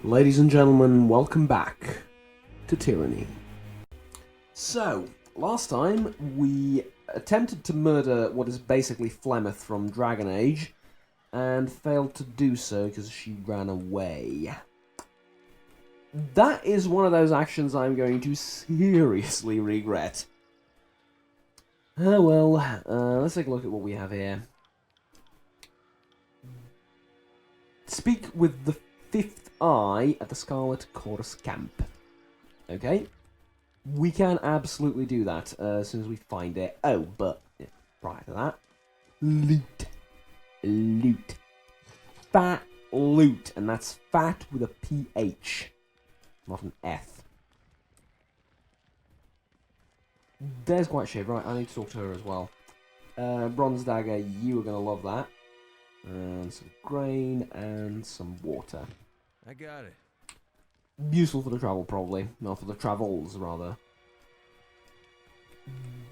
Ladies and gentlemen, welcome back to Tyranny. So, last time we attempted to murder what is basically Flemeth from Dragon Age, and failed to do so because she ran away. That is one of those actions I'm going to seriously regret. Oh well, let's take a look at what we have here. Speak with the fifth eye at the Scarlet Chorus Camp. Okay? We can absolutely do that as soon as we find it. Oh, but prior to that, loot. Loot. Fat loot. And that's fat with a PH, not an F. There's White Shade. Right, I need to talk to her as well. Bronze Dagger, you are going to love that. And some grain and some water. I got it. Useful for the travel, probably. Not for the travels, rather.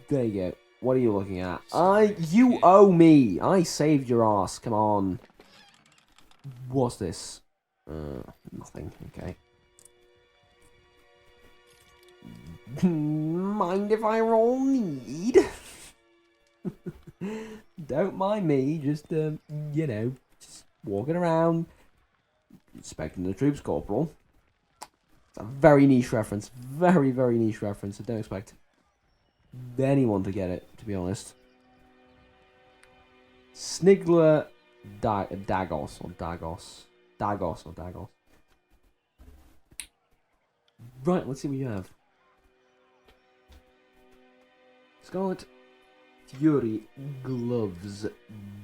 There you go. What are you looking at? You owe me! I saved your ass, come on. What's this? Nothing, okay. Mind if I roll need? Don't mind me, just, just walking around, inspecting the troops, Corporal. It's a very niche reference. Very, very niche reference. I don't expect anyone to get it, to be honest. Snigler Dagos. Right, let's see what you have. Scarlet Fury gloves.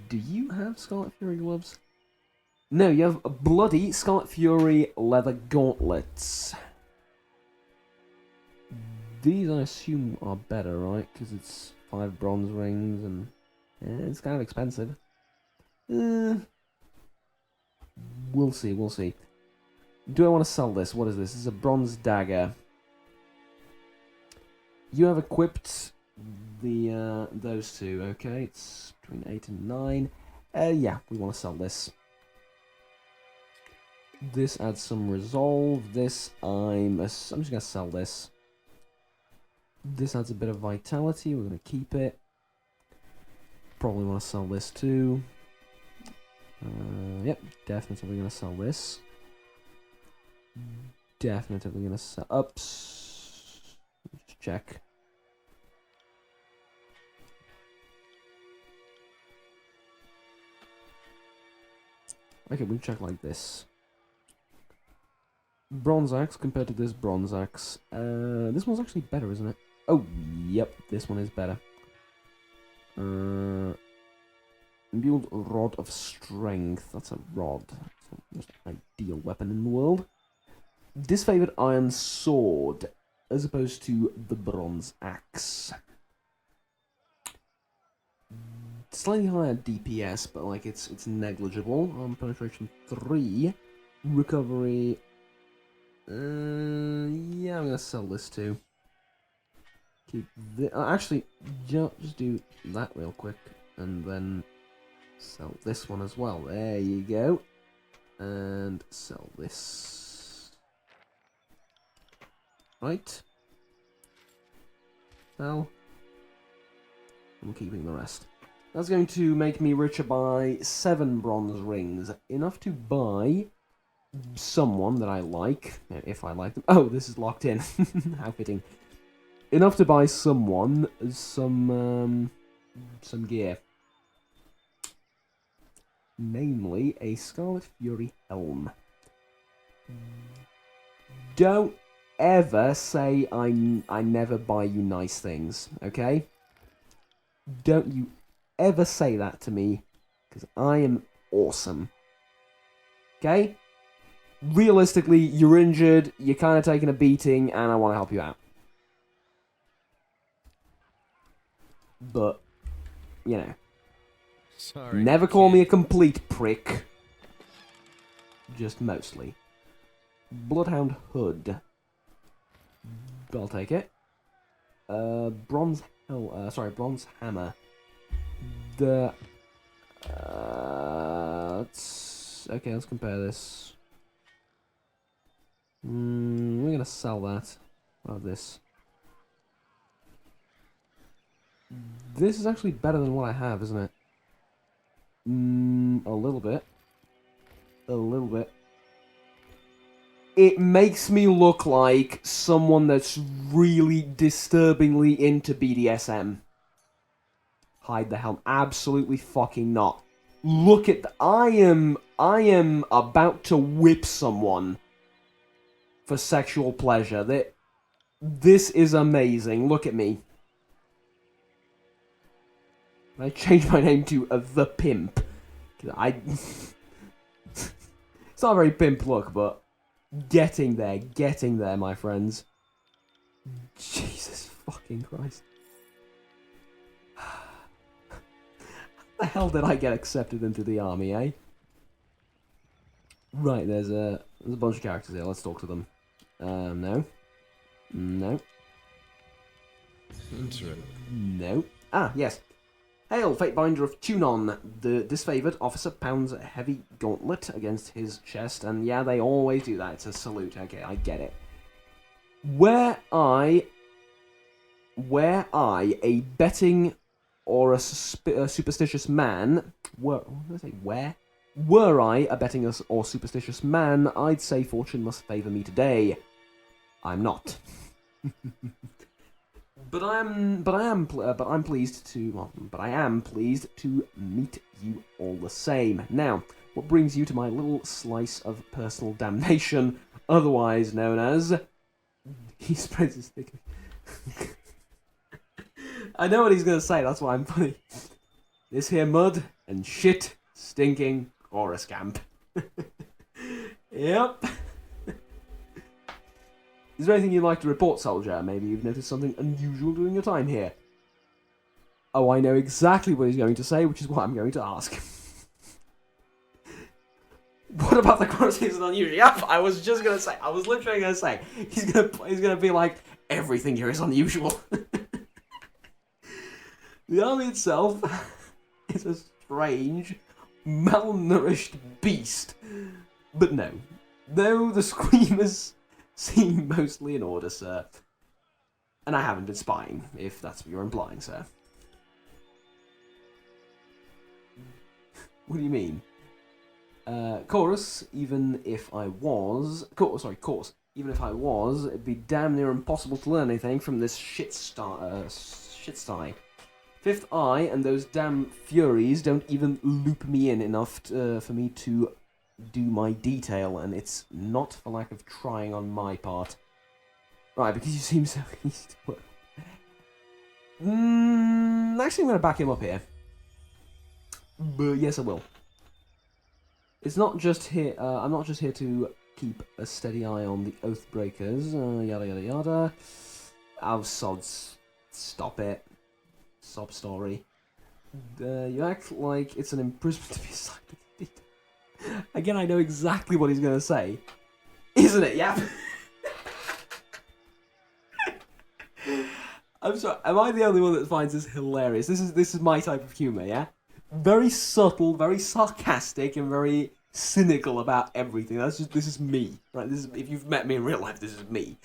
Do you have Scarlet Fury gloves? No, you have bloody Scarlet Fury leather gauntlets. These, I assume, are better, right? Because it's 5 bronze rings and it's kind of expensive. We'll see, we'll see. Do I want to sell this? What is this? This is a bronze dagger. You have equipped the those two, okay? It's between 8 and 9. Yeah, we want to sell this. This adds some resolve. This, I'm just going to sell this. This adds a bit of vitality. We're going to keep it. Probably want to sell this too. Yep, definitely going to sell this. Definitely going to sell... Ups. Just check. Okay, we'll check like this. Bronze axe compared to this bronze axe. This one's actually better, isn't it? Oh, yep, this one is better. Imbued Rod of Strength. That's a rod. It's not the most ideal weapon in the world. Disfavored Iron Sword, as opposed to the bronze axe. Slightly higher DPS, but like it's negligible. Penetration 3. Recovery... yeah, I'm gonna sell this too. Keep this. Actually, just do that real quick, and then sell this one as well. There you go, and sell this. Right. Sell. I'm keeping the rest. That's going to make me richer by 7 bronze rings, enough to buy someone that I like, if I like them. Oh, this is locked in. How fitting. Enough to buy someone some gear. Namely, a Scarlet Fury helm. Don't ever say I never buy you nice things, okay? Don't you ever say that to me, because I am awesome. Okay? Realistically, you're injured, you're kind of taking a beating, and I want to help you out. But, you know. Sorry. Never call me a complete prick. Just mostly. Bloodhound Hood. I'll take it. Bronze Hammer. Okay, let's compare this. gonna sell that. What of this? This is actually better than what I have, isn't it? A little bit. A little bit. It makes me look like someone that's really disturbingly into BDSM. Hide the helm. Absolutely fucking not. Look at I am about to whip someone for sexual pleasure. This is amazing. Look at me. I changed my name to The Pimp. It's not a very pimp look, but getting there, my friends. Jesus fucking Christ. How the hell did I get accepted into the army, eh? Right, there's a bunch of characters here. Let's talk to them. No. No. Interesting. No. Ah, yes. Hail, Fatebinder of Tunon. The disfavored officer pounds a heavy gauntlet against his chest, and yeah, they always do that. It's a salute. Okay, I get it. Were I a betting or a superstitious man, what did I say? Were I a betting or superstitious man, I'd say fortune must favor me today. I'm not. But I am pleased to meet you all the same. Now, what brings you to my little slice of personal damnation, otherwise known as... He spreads his stick. I know what he's gonna say, that's why I'm funny. This here mud and shit stinking chorus camp. Yep. Is there anything you'd like to report, soldier? Maybe you've noticed something unusual during your time here. Oh, I know exactly what he's going to say, which is what I'm going to ask. What about the chorus isn't unusual? Yep, I was literally gonna say, he's gonna be like, everything here is unusual. The army itself is a strange, malnourished beast. But no, the screamers seem mostly in order, sir. And I haven't been spying, if that's what you're implying, sir. What do you mean? Chorus, even if I was... Chorus, even if I was, it'd be damn near impossible to learn anything from this shit sty. Fifth Eye and those damn Furies don't even loop me in enough for me to do my detail, and it's not for lack of trying on my part. Right, because you seem so easy to work. Actually, I'm going to back him up here. But yes, I will. It's not just here. I'm not just here to keep a steady eye on the Oathbreakers. Yada yada yada. Oh, sods. Stop it. Sob story. You act like it's an imprisonment to be assigned. Again, I know exactly what he's going to say. Isn't it? Yeah. I'm sorry. Am I the only one that finds this hilarious? This is my type of humour, yeah? Very subtle, very sarcastic, and very cynical about everything. This is me, right? If you've met me in real life, this is me.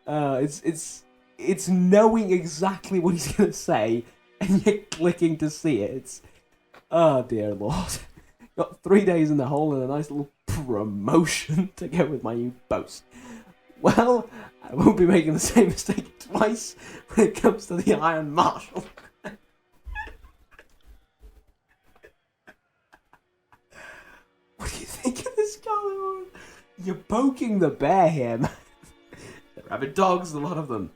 It's knowing exactly what he's going to say, and you're clicking to see it. It's... Oh, dear Lord. Got 3 days in the hole and a nice little promotion to go with my new post. Well, I won't be making the same mistake twice when it comes to the Iron Marshal. What do you think of this going on? You're poking the bear here, man. They're rabid dogs, a lot of them.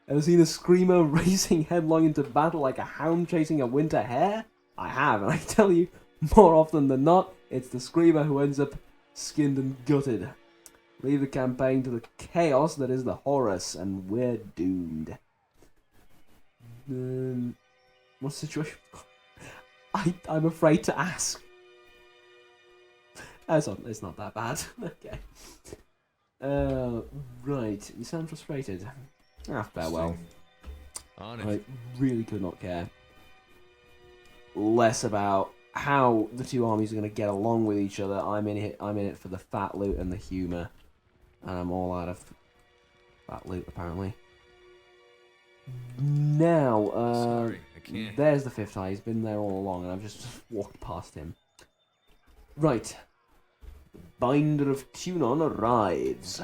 Ever seen a screamer racing headlong into battle like a hound chasing a winter hare? I have, and I tell you, more often than not, it's the screamer who ends up skinned and gutted. Leave the campaign to the chaos that is the Horus, and we're doomed. What's the situation? I'm afraid to ask. It's not that bad. Okay. Right. You sound frustrated. Farewell. On it. I really could not care less about how the two armies are going to get along with each other. I'm in it for the fat loot and the humour, and I'm all out of that loot, apparently. Now, Sorry, I can't. there's the fifth eye. He's been there all along, and I've just walked past him. Right. Binder of Tunon arrives.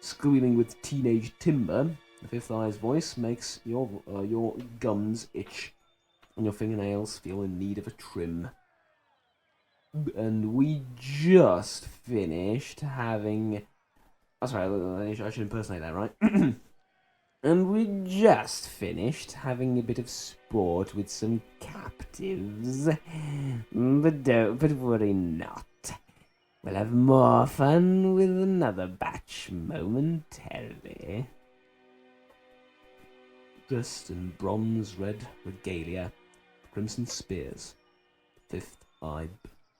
Squealing with teenage timber, the fifth eye's voice makes your gums itch, and your fingernails feel in need of a trim. And we just finished having... Oh, sorry, I should impersonate that, right? And we just finished having a bit of sport with some captives. But worry not. We'll have more fun with another batch momentarily. Dressed in bronze-red regalia, crimson spears, fifth eye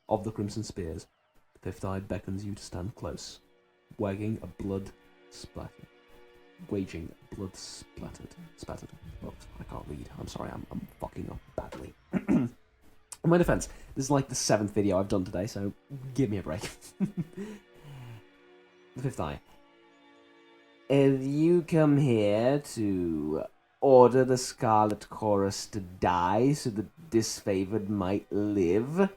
of the crimson spears, the fifth eye beckons you to stand close, waging a blood splatter. Waging blood spattered. Oops, I can't read. I'm sorry, I'm fucking up badly. In my defense, this is like the 7th video I've done today, so give me a break. The fifth eye. If you come here to order the Scarlet Chorus to die so the disfavored might live,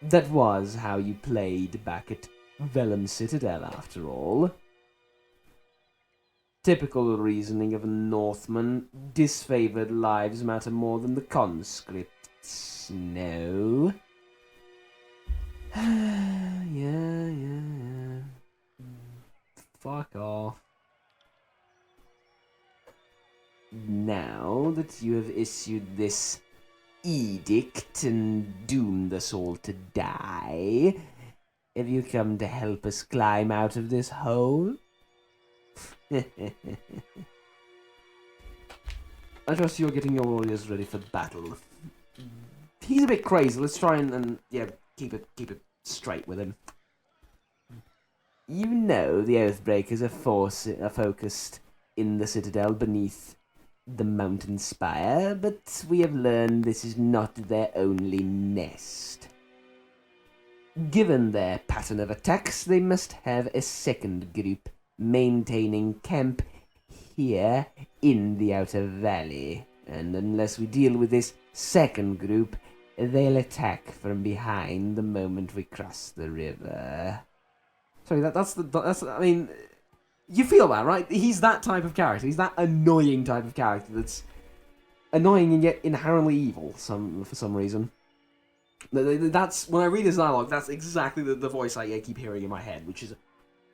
that was how you played back at Vellum Citadel, after all. Typical reasoning of a Northman. Disfavored lives matter more than the conscripts. No. Yeah. Fuck off. Now that you have issued this edict and doomed us all to die, have you come to help us climb out of this hole? I trust you're getting your warriors ready for battle. He's a bit crazy. Let's try and keep it straight with him. You know the Oathbreakers are focused in the citadel beneath the mountain spire, but we have learned this is not their only nest. Given their pattern of attacks, they must have a second group maintaining camp here in the outer valley, and unless we deal with this second group, they'll attack from behind the moment we cross the river. Sorry, that's I mean, you feel that, right? He's that type of character. He's that annoying type of character that's annoying and yet inherently evil for some reason. That's when I read his dialogue, that's exactly the voice I keep hearing in my head, which is,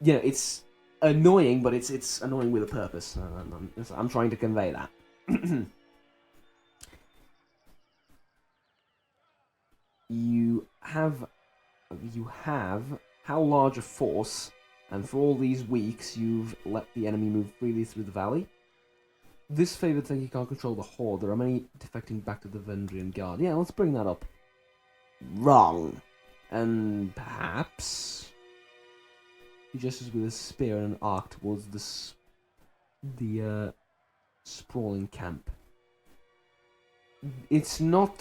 it's annoying, but it's annoying with a purpose. I'm trying to convey that. You have how large a force, and for all these weeks you've let the enemy move freely through the valley? This favoured thing you can't control the horde. There are many defecting back to the Vendrian Guard. Yeah, let's bring that up. Wrong. And perhaps he gestures with a spear and an arc towards the sprawling camp. It's no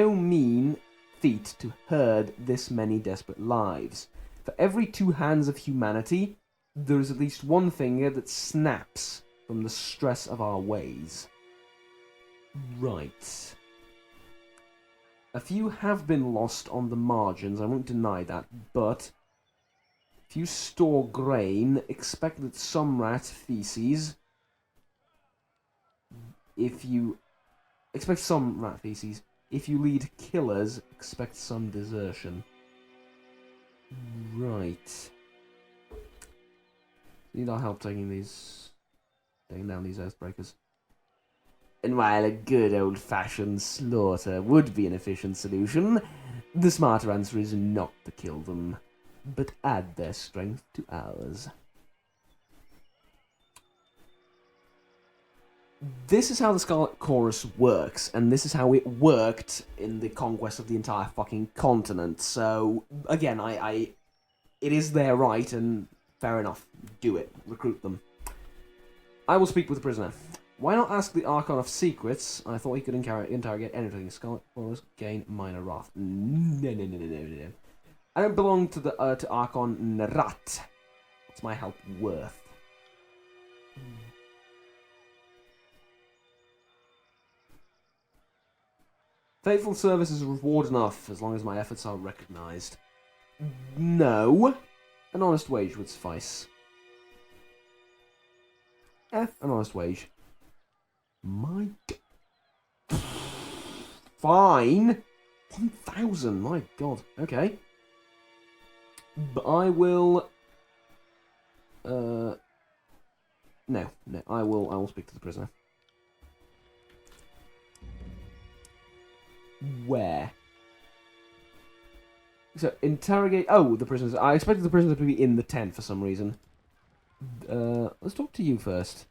mean feat to herd this many desperate lives. For every 2 hands of humanity, there is at least one finger that snaps from the stress of our ways. Right. A few have been lost on the margins, I won't deny that, but if you store grain, expect that some rat feces... If you lead killers, expect some desertion. Right. Need our help taking down these Oathbreakers. And while a good old-fashioned slaughter would be an efficient solution, the smarter answer is not to kill them, but add their strength to ours. This is how the Scarlet Chorus works, and this is how it worked in the conquest of the entire fucking continent. So, again, it is their right, and fair enough. Do it. Recruit them. I will speak with the prisoner. Why not ask the Archon of Secrets? I thought he could interrogate anything. Scarlet Chorus gain minor wrath. No. I don't belong to Archon Narat. What's my help worth? Faithful service is reward enough as long as my efforts are recognised. No. An honest wage would suffice. An honest wage. My... Fine. 1,000, my god. Okay. But I will... No, I will speak to the prisoner. Where? So, interrogate... Oh, the prisoners. I expected the prisoner to be in the tent for some reason. Let's talk to you first.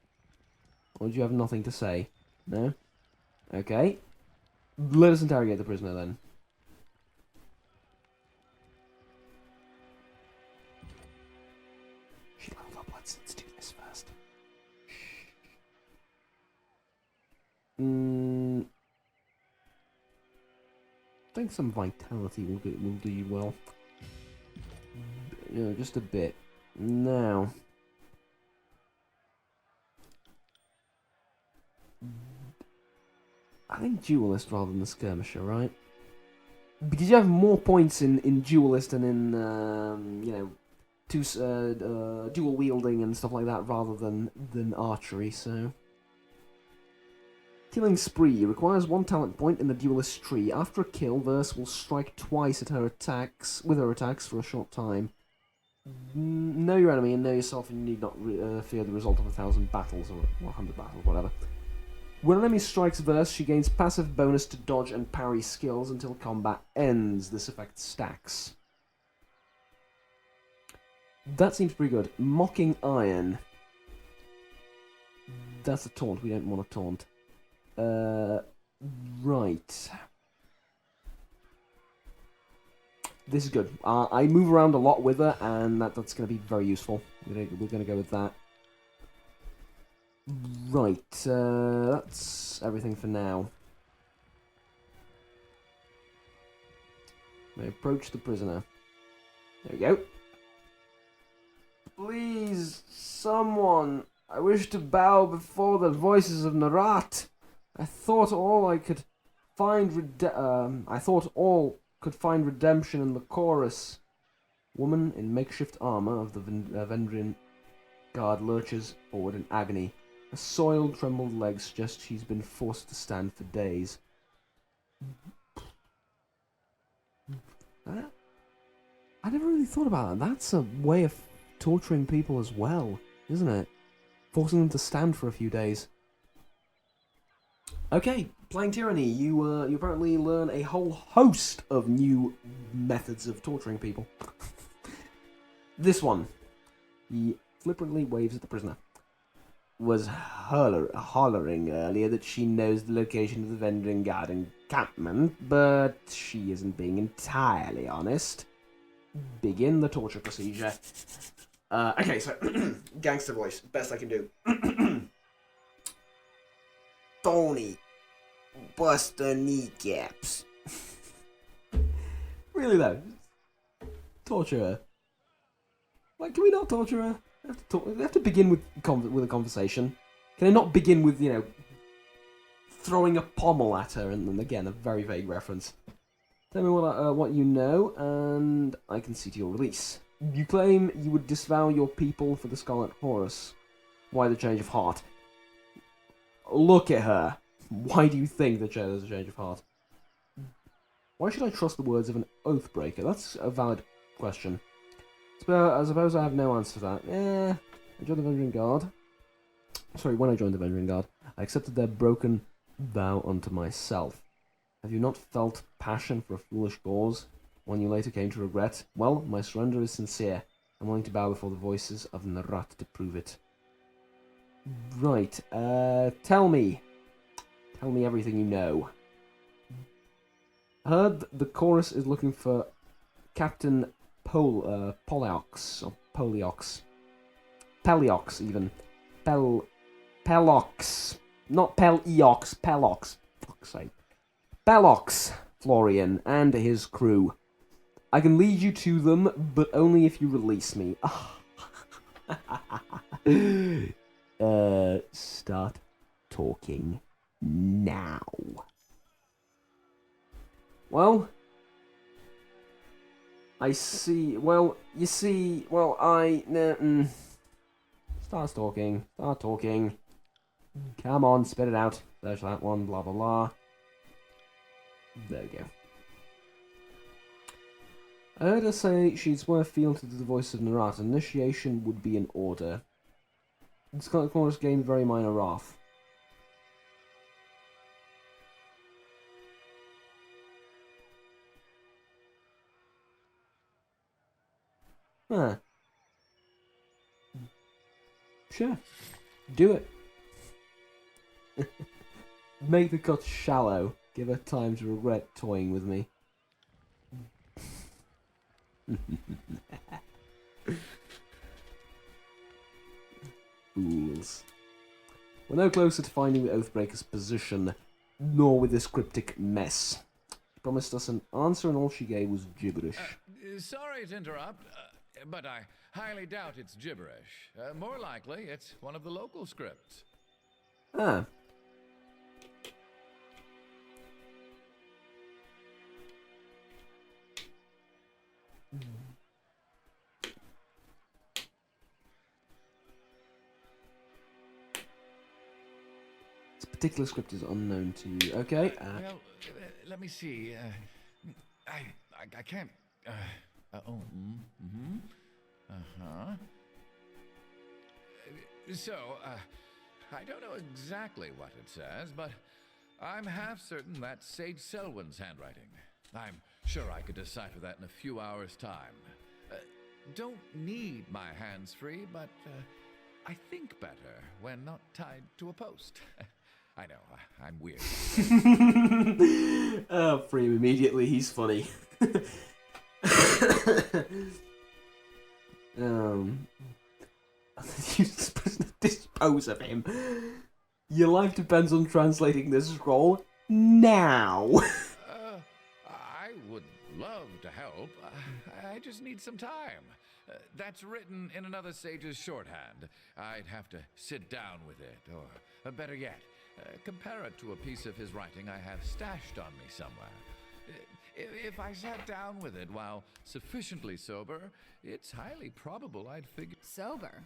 Or do you have nothing to say? No? Okay. Let us interrogate the prisoner then. She leveled up. Let's do this first. I think some vitality will do you well. Yeah, just a bit. Now. I think duelist rather than the skirmisher, right? Because you have more points in duelist and in dual wielding and stuff like that rather than archery. So, killing spree requires 1 talent point in the duelist tree. After a kill, Verse will strike twice at her attacks for a short time. Know your enemy and know yourself, and you need not fear the result of 1,000 battles or 100 battles, whatever. When an enemy strikes Verse, she gains passive bonus to dodge and parry skills until combat ends. This effect stacks. That seems pretty good. Mocking Iron. That's a taunt. We don't want to taunt. Right. This is good. I move around a lot with her, and that's going to be very useful. We're going to go with that. Right, that's everything for now. I approach the prisoner. There we go. Please, someone. I wish to bow before the voices of Narat. I thought all could find redemption in the chorus. Woman in makeshift armor of the Vendrian guard lurches forward in agony. Her soiled, trembled legs suggest she's been forced to stand for days. I never really thought about that. That's a way of torturing people as well, isn't it? Forcing them to stand for a few days. Okay, playing Tyranny, you apparently learn a whole host of new methods of torturing people. This one. He flippantly waves at the prisoner. Was hollering earlier that she knows the location of the Vendrian Guard encampment, but she isn't being entirely honest. Begin the torture procedure. Okay, so gangster voice, best I can do. Tony, bust the kneecaps. Really though, torture her. Like, can we not torture her? We have to begin with a conversation. Can I not begin with, throwing a pommel at her, and then again, a very vague reference. Tell me what you know, and I can see to your release. You claim you would disavow your people for the Scarlet Horus. Why the change of heart? Look at her. Why do you think that there's a change of heart? Why should I trust the words of an oathbreaker? That's a valid question. I suppose I have no answer for that. I joined the Vendrian Guard. Sorry, when I joined the Vendrian Guard, I accepted their broken vow unto myself. Have you not felt passion for a foolish cause, one you later came to regret? Well, my surrender is sincere. I'm willing to bow before the voices of Narat to prove it. Right, tell me. Tell me everything you know. I heard the chorus is looking for Captain Poliox, or Poliox. Peliox, even. Pelox. Not Peliox, Pelox. Fuck's sake. Pelox, Florian, and his crew. I can lead you to them, but only if you release me. Start talking now. Well, I see. Well, you see. Well, start talking. Start talking. Come on, spit it out. There's that one. Blah blah blah. There we go. I heard her say she's worth feeling to the voice of Narata. Initiation would be in order. The Scarlet Chorus gained very minor wrath. Huh. Sure. Do it. Make the cut shallow. Give her time to regret toying with me. Fools. We're no closer to finding the Oathbreaker's position, nor with this cryptic mess. She promised us an answer and all she gave was gibberish. Sorry to interrupt, but I highly doubt it's gibberish. More likely, it's one of the local scripts. Ah. This particular script is unknown to you. Okay. Well, let me see. I can't. So, I don't know exactly what it says, but I'm half certain that's Sage Selwyn's handwriting. I'm sure I could decipher that in a few hours' time. Don't need my hands free, but I think better when not tied to a post. I know, I'm weird. Free him immediately, he's funny. You dispose of him. Your life depends on translating this scroll now. I would love to help. I just need some time. That's written in another sage's shorthand. I'd have to sit down with it, or better yet, compare it to a piece of his writing I have stashed on me somewhere. If I sat down with it while sufficiently sober, it's highly probable I'd figure... Sober?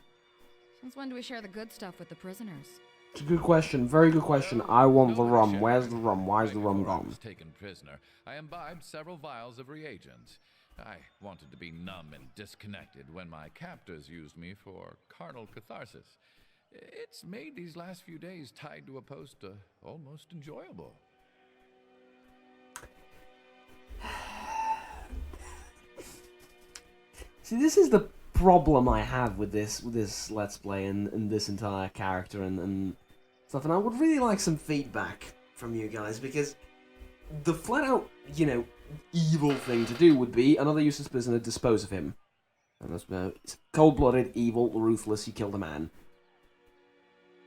Since when do we share the good stuff with the prisoners? It's a good question, very good question. I want the rum. Where's the rum? Why is the rum Before I gone? was taken prisoner, I imbibed several vials of reagents. I wanted to be numb and disconnected when my captors used me for carnal catharsis. It's made these last few days tied to a post almost enjoyable. See, this is the problem I have with this Let's Play and this entire character and stuff, and I would really like some feedback from you guys, because the flat-out, evil thing to do would be another useless prisoner, dispose of him. And that's it's cold-blooded, evil, ruthless, you killed a man.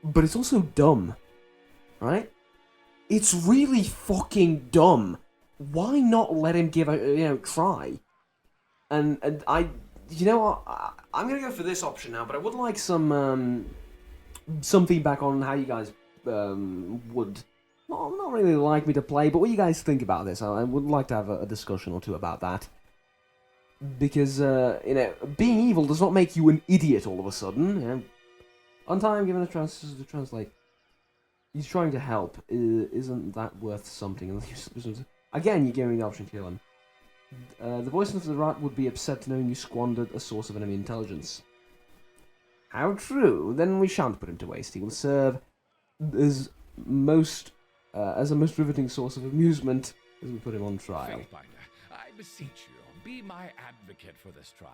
But it's also dumb, right? It's really fucking dumb. Why not let him give a try? And I, I'm gonna go for this option now, but I would like some feedback on how you guys would not really like me to play, but what you guys think about this. I would like to have a discussion or two about that, because being evil does not make you an idiot all of a sudden. On time, given a chance to translate. He's trying to help. Isn't that worth something? Again, you're giving me the option to kill him. The voice of the rat would be upset knowing you squandered a source of enemy intelligence. How true. Then we shan't put him to waste. He will serve as a most riveting source of amusement as we put him on trial. Faithbinder, I beseech you, be my advocate for this trial.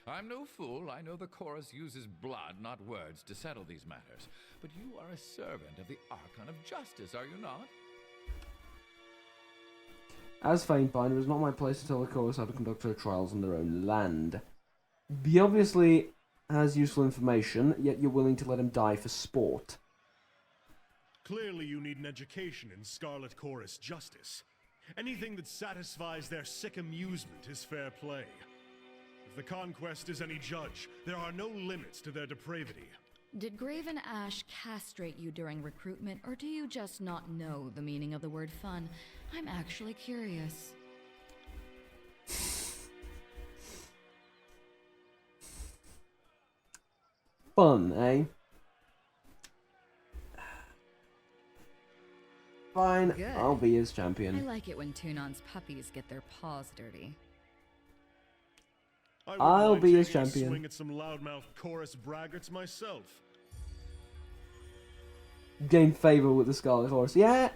I'm no fool. I know the chorus uses blood, not words, to settle these matters. But you are a servant of the Archon of Justice, are you not? As Faintbinder, it is not my place to tell the chorus how to conduct her trials on their own land. He obviously has useful information, yet you're willing to let him die for sport. Clearly you need an education in Scarlet Chorus justice. Anything that satisfies their sick amusement is fair play. If the conquest is any judge, there are no limits to their depravity. Did Graven Ash castrate you during recruitment, or do you just not know the meaning of the word fun? I'm actually curious. Fun, eh? Fine, Good. I'll be his I champion. like it when Tunon's puppies get their paws dirty. I wouldn't I'll mind be his taking a champion. swing at some loudmouth chorus braggarts myself. Gain favor with the Scarlet Horse. Yeah,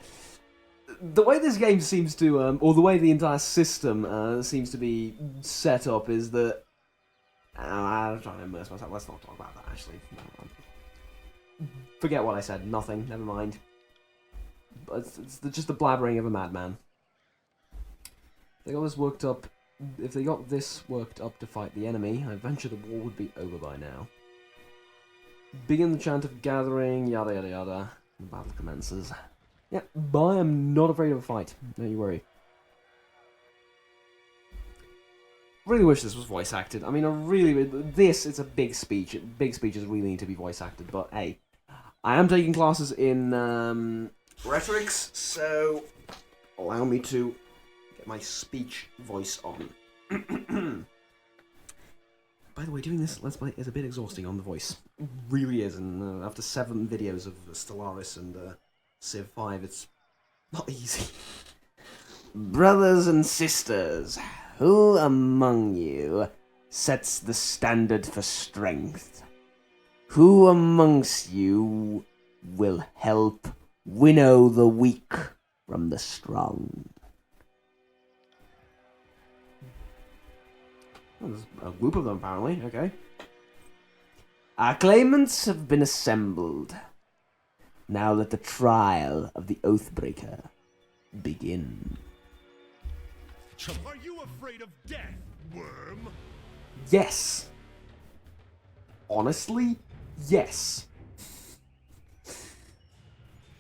the way this game seems to, or the way the entire system seems to be set up is that. I'm trying to immerse myself. Let's not talk about that, actually. Forget what I said. Nothing. Never mind. It's just the blabbering of a madman. They got this worked up. If they got this worked up to fight the enemy, I venture the war would be over by now. Begin the chant of gathering, yada yada yada. The battle commences. Yeah, but I am not afraid of a fight. Don't you worry. Really wish this was voice acted. I mean, it's a big speech. Big speeches really need to be voice acted, but hey. I am taking classes in rhetorics, so allow me to get my speech voice on. By the way, doing this Let's Play is a bit exhausting on the voice. It really is, and after 7 videos of Stellaris and Civ 5, it's not easy. Brothers and sisters, who among you sets the standard for strength? Who amongst you will help winnow the weak from the strong? Well, there's a group of them, apparently. Okay. Our claimants have been assembled. Now let the trial of the Oathbreaker begin. Are you afraid of death, worm? Yes. Honestly, yes.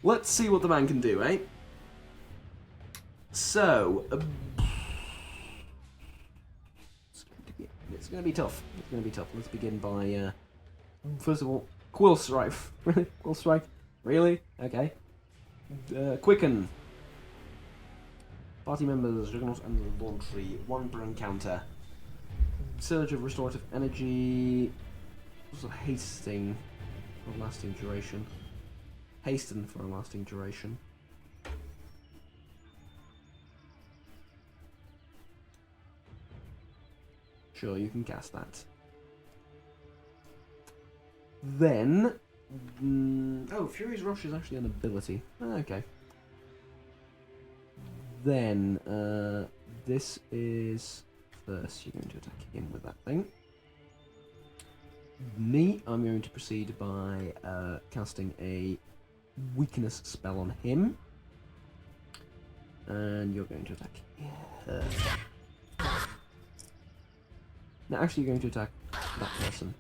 Let's see what the man can do, eh? So, it's going to be tough. It's going to be tough. Let's begin by, first of all, Quill Strike. Really? Quill Strike? Really? Okay. Quicken. Party members, Juggernaut and Laundry. 1 per encounter. Surge of restorative energy. Also hasting for a lasting duration. Hasten for a lasting duration. Sure, you can cast that. Then... oh, Fury's Rush is actually an ability. Okay. Then, this is... First, you're going to attack him with that thing. Me, I'm going to proceed by casting a weakness spell on him. And you're going to attack her. Now, actually, you're going to attack that person.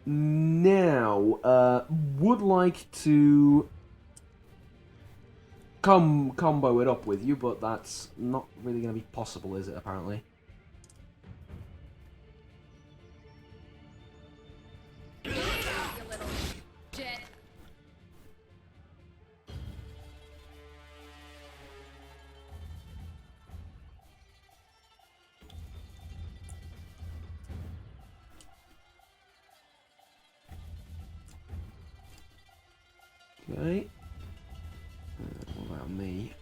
Now, would like to combo it up with you, but that's not really going to be possible, is it, apparently? You little shit. Okay. What about me?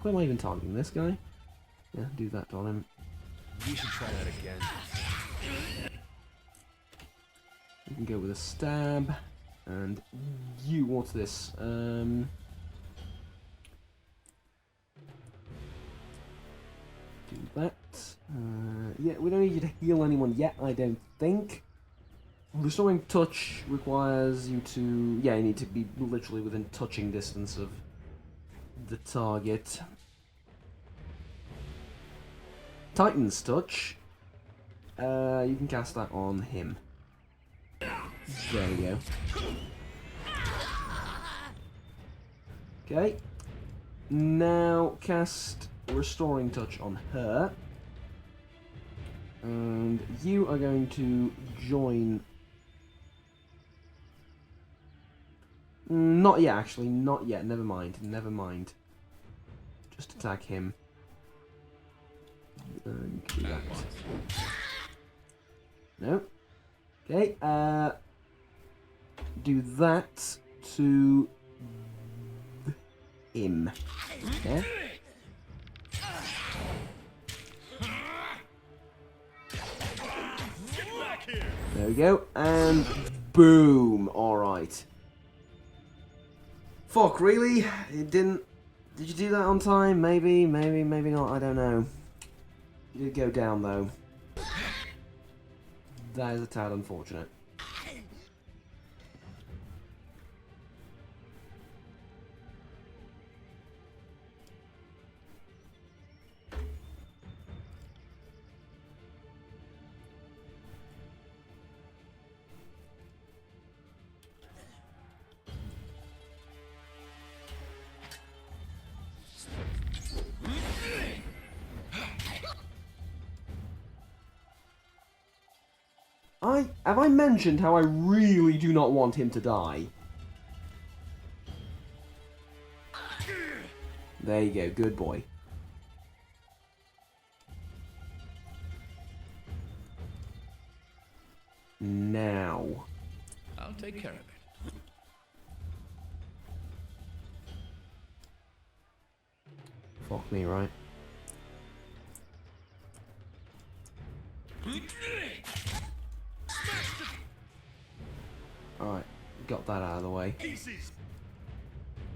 Why am I even targeting this guy? Yeah, do that on him. We should try that again. You can go with a stab. And you, what's this? Do that. Yeah, we don't need you to heal anyone yet, I don't think. Restoring touch requires you to... Yeah, you need to be literally within touching distance of the target. Titan's touch. You can cast that on him. There we go. Okay. Now cast Restoring Touch on her. And you are going to join... Not yet, actually. Not yet. Never mind. Never mind. Just attack him. You can do that. No. Okay, do that to him. Okay. There we go, and boom. Alright. Fuck, really? It didn't... Did you do that on time? Maybe, maybe not, I don't know. You did go down, though. That is a tad unfortunate. Have I mentioned how I really do not want him to die? There you go, good boy. Now. I'll take care of it. Fuck me, right? Alright, got that out of the way.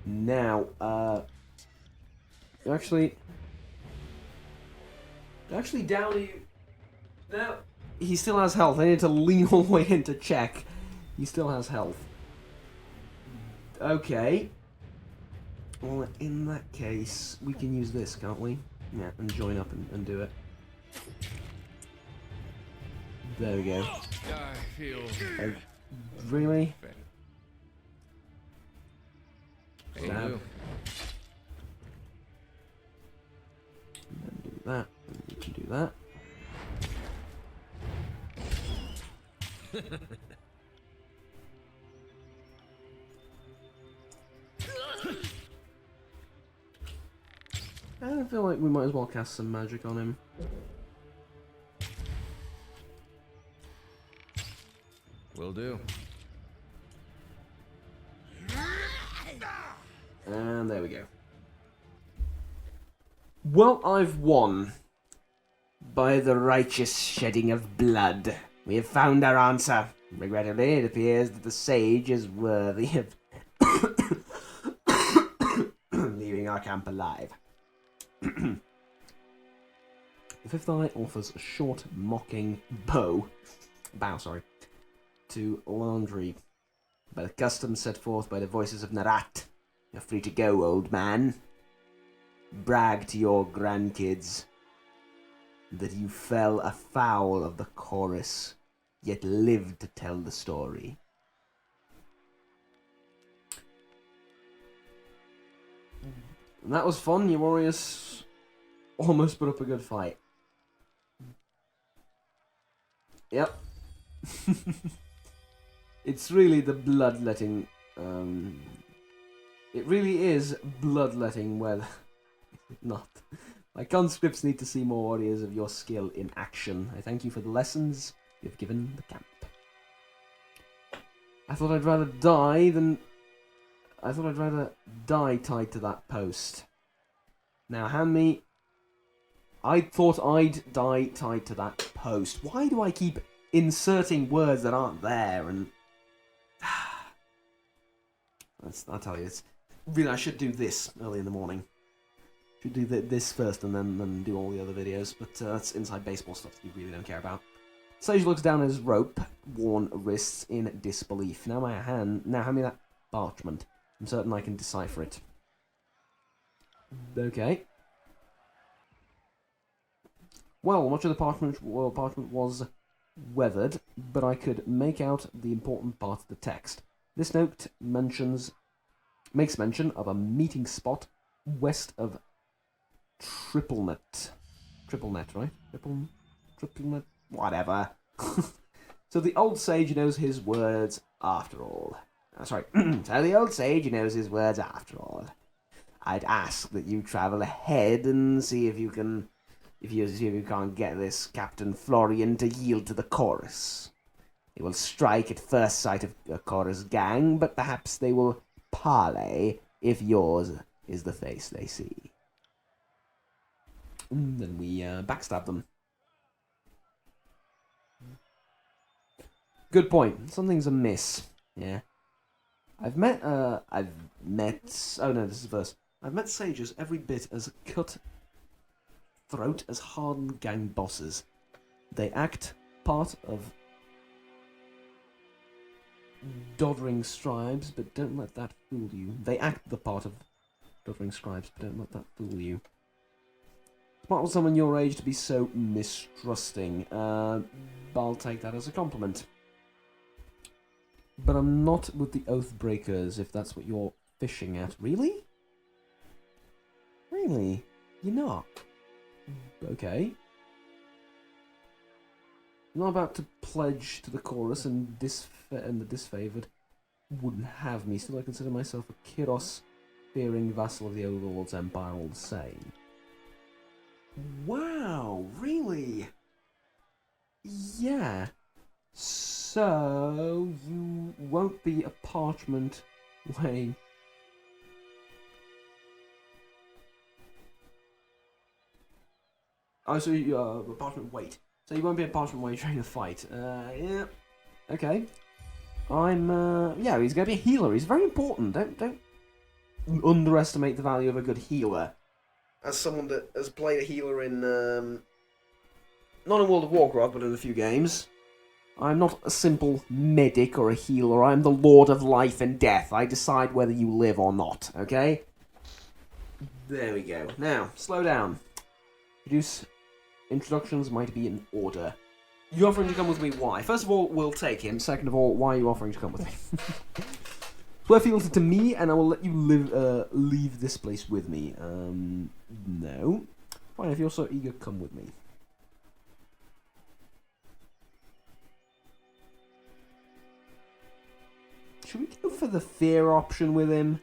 Now, actually, Downey, now, he still has health. I need to lean all the way in to check. He still has health. Okay. Well, in that case, we can use this, can't we? Yeah, and join up and do it. There we go. I feel Really? better. Stab. And then do that, and we can do that. I feel like we might as well cast some magic on him. Will do. And there we go. Well, I've won. By the righteous shedding of blood, we have found our answer. Regrettably, it appears that the sage is worthy of leaving our camp alive. The fifth eye offers a short, mocking bow, to Landry. By the customs set forth by the voices of Narat, you're free to go, old man. Brag to your grandkids that you fell afoul of the chorus, yet lived to tell the story. And that was fun. Your warriors almost put up a good fight. Yep. It's really the bloodletting. It really is bloodletting where not. My conscripts need to see more warriors of your skill in action. I thank you for the lessons you've given the camp. I thought I'd rather die tied to that post. Now hand me... I thought I'd die tied to that post. Why do I keep inserting words that aren't there? And I'll tell you, it's really, I should do this early in the morning. Should do this first and then do all the other videos. But that's inside baseball stuff that you really don't care about. Sage looks down at his rope, worn wrists in disbelief. Now hand me that parchment. I'm certain I can decipher it. Okay. Well, much of the parchment was weathered, but I could make out the important part of the text. This note makes mention of a meeting spot west of Triple Net, right? Whatever. So the old sage knows his words after all. Sorry. So the old sage knows his words after all. I'd ask that you travel ahead and see if you can, if you can't get this Captain Florian to yield to the chorus. They will strike at first sight of a chorus gang, but perhaps they will parley if yours is the face they see. And then we backstab them. Good point. Something's amiss. Yeah. Oh no, this is verse. I've met sages every bit as cut-throat as hardened gang bosses. They act part of doddering scribes, but don't let that fool you. They act the part of doddering scribes, but don't let that fool you. Smart for someone your age to be so mistrusting. I'll take that as a compliment. But I'm not with the Oathbreakers, if that's what you're fishing at. Really? Really? You're not? Okay. You're not about to pledge to the chorus, and the disfavoured wouldn't have me. Still, I consider myself a Kyros-fearing vassal of the Overlord's Empire all the same. Wow, really? Yeah. So, you won't be a parchment way. Oh, so you a parchment weight. So you won't be a parchment way during the fight. Yeah. Okay. Yeah, he's gonna be a healer. He's very important. Don't underestimate the value of a good healer. As someone that has played a healer in, not in World of Warcraft, but in a few games. I'm not a simple medic or a healer. I'm the Lord of Life and Death. I decide whether you live or not, okay? There we go. Now, slow down. Reduce introductions might be in order. You offering to come with me? Why? First of all, we'll take him. Second of all, why are you offering to come with me? Swear fealty to me, and I will let you leave this place with me. No. Fine, if you're so eager, come with me. Should we go for the fear option with him?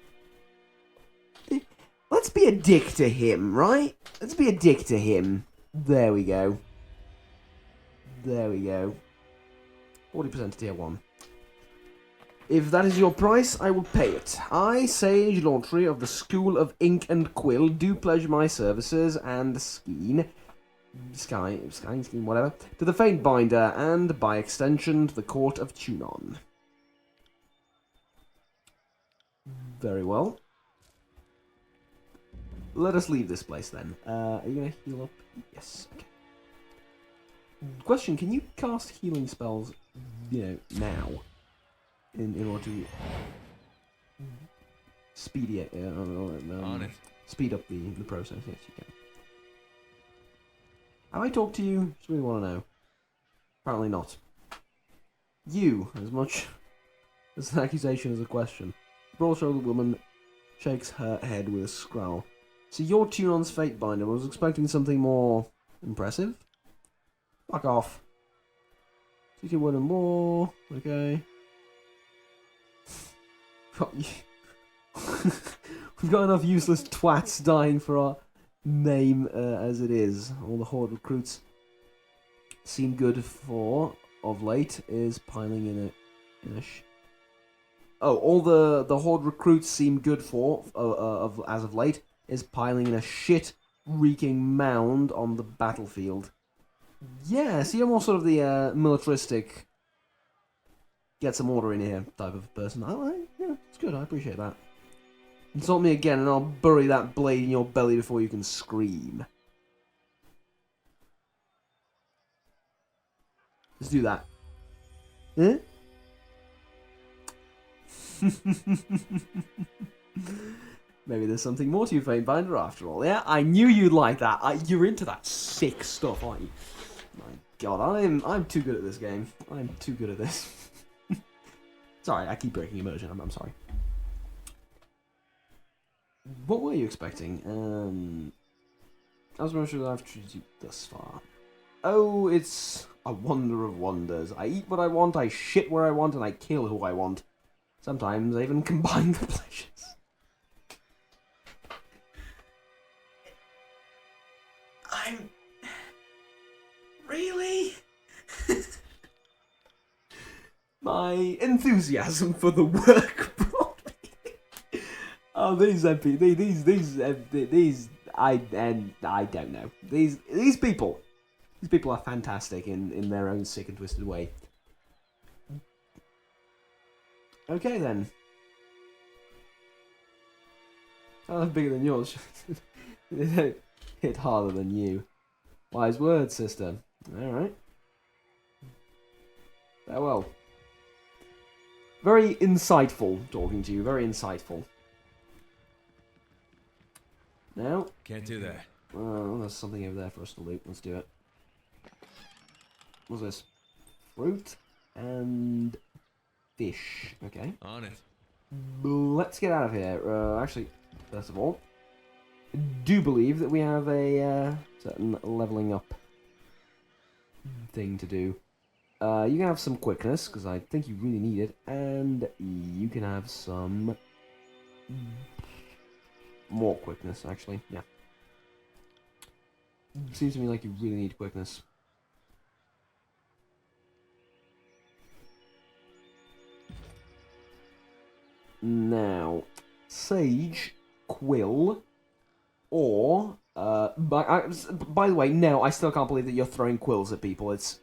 Let's be a dick to him, right? Let's be a dick to him. There we go. There we go. 40% to tier 1. If that is your price, I will pay it. I, Sage Launtree of the School of Ink and Quill, do pledge my services and Skeen, whatever, to the Fatebinder, and by extension to the Court of Tunon. Very well. Let us leave this place then. Are you going to heal up? Yes. Okay. Question, can you cast healing spells, now? In order to speed it, On it. speed up the process. Yes, you can. Have I talked to you? Just really want to know. Apparently not. You, as much as an accusation as a question. Broad-shouldered woman shakes her head with a scowl. So you're Tunon's Fatebinder. I was expecting something more impressive. Fuck off. Take your word and more. Okay. We've got enough useless twats dying for our name as it is. All the Horde recruits seem good for, of late, is piling in a all the Horde recruits seem good for, as of late, is piling in a shit-reeking mound on the battlefield. Yeah, so you're more sort of the militaristic, get some order in here type of person. Yeah, it's good, I appreciate that. Insult me again and I'll bury that blade in your belly before you can scream. Let's do that. Eh? Maybe there's something more to you, Fatebinder, after all. Yeah, I knew you'd like that. You're into that sick stuff, aren't you? My God, I'm too good at this game. I'm too good at this. Sorry, I keep breaking immersion. I'm sorry. What were you expecting? I was not sure that I've treated you thus far. Oh, it's a wonder of wonders. I eat what I want, I shit where I want, and I kill who I want. Sometimes I even combine the pleasures. I'm... Really? My enthusiasm for the work brought me... Oh, these I don't know. These people are fantastic in their own sick and twisted way. Okay then. Oh, that's bigger than yours. They don't hit harder than you. Wise words, sister. Alright. Farewell. Very insightful talking to you, very insightful. Now, Can't do that. oh, there's something over there for us to loot. Let's do it. What's this? Fruit and fish. Okay. On it. Let's get out of here. Actually, first of all, I do believe that we have a certain leveling up thing to do. You can have some quickness, because I think you really need it, and you can have some more quickness, actually. Yeah. Seems to me like you really need quickness. Now, Sage, Quill, or... by the way, no, I still can't believe that you're throwing quills at people. It's...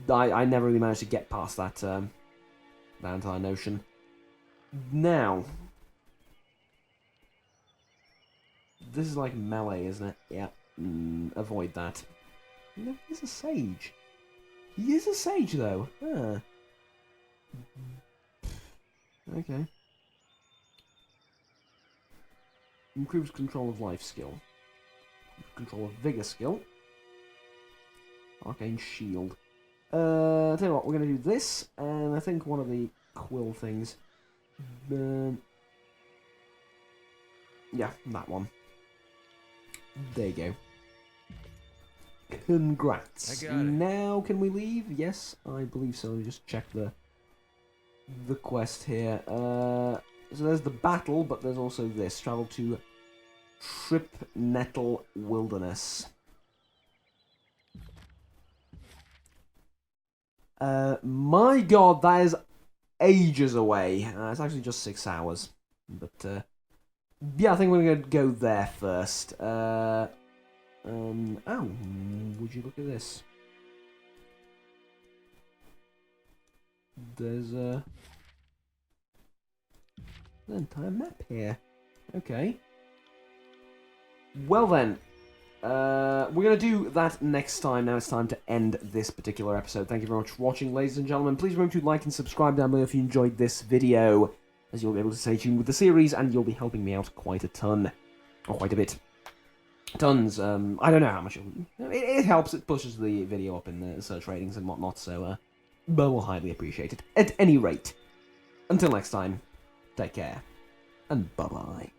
I never really managed to get past that, that entire notion. Now... This is like melee, isn't it? Yeah. Avoid that. No, he's a sage. He is a sage, though. Huh. Okay. Improves control of life skill. Control of vigor skill. Arcane shield. Tell you what, we're gonna do this, and I think one of the quill things. Yeah, that one. There you go. Congrats. I got it. Now can we leave? Yes, I believe so. Let me just check the quest here. So there's the battle, but there's also this. Travel to Trip Nettle Wilderness. My god, that is ages away. It's actually just 6 hours. But, yeah, I think we're going to go there first. Oh, would you look at this? There's an entire map here. Okay. Well then, we're going to do that next time. Now it's time to end this particular episode. Thank you very much for watching, ladies and gentlemen. Please remember to like and subscribe down below if you enjoyed this video, as you'll be able to stay tuned with the series, and you'll be helping me out quite a ton. Or quite a bit. Tons. I don't know how much. It helps. It pushes the video up in the search ratings and whatnot, so, but we'll highly appreciate it. At any rate, until next time, take care, and bye-bye.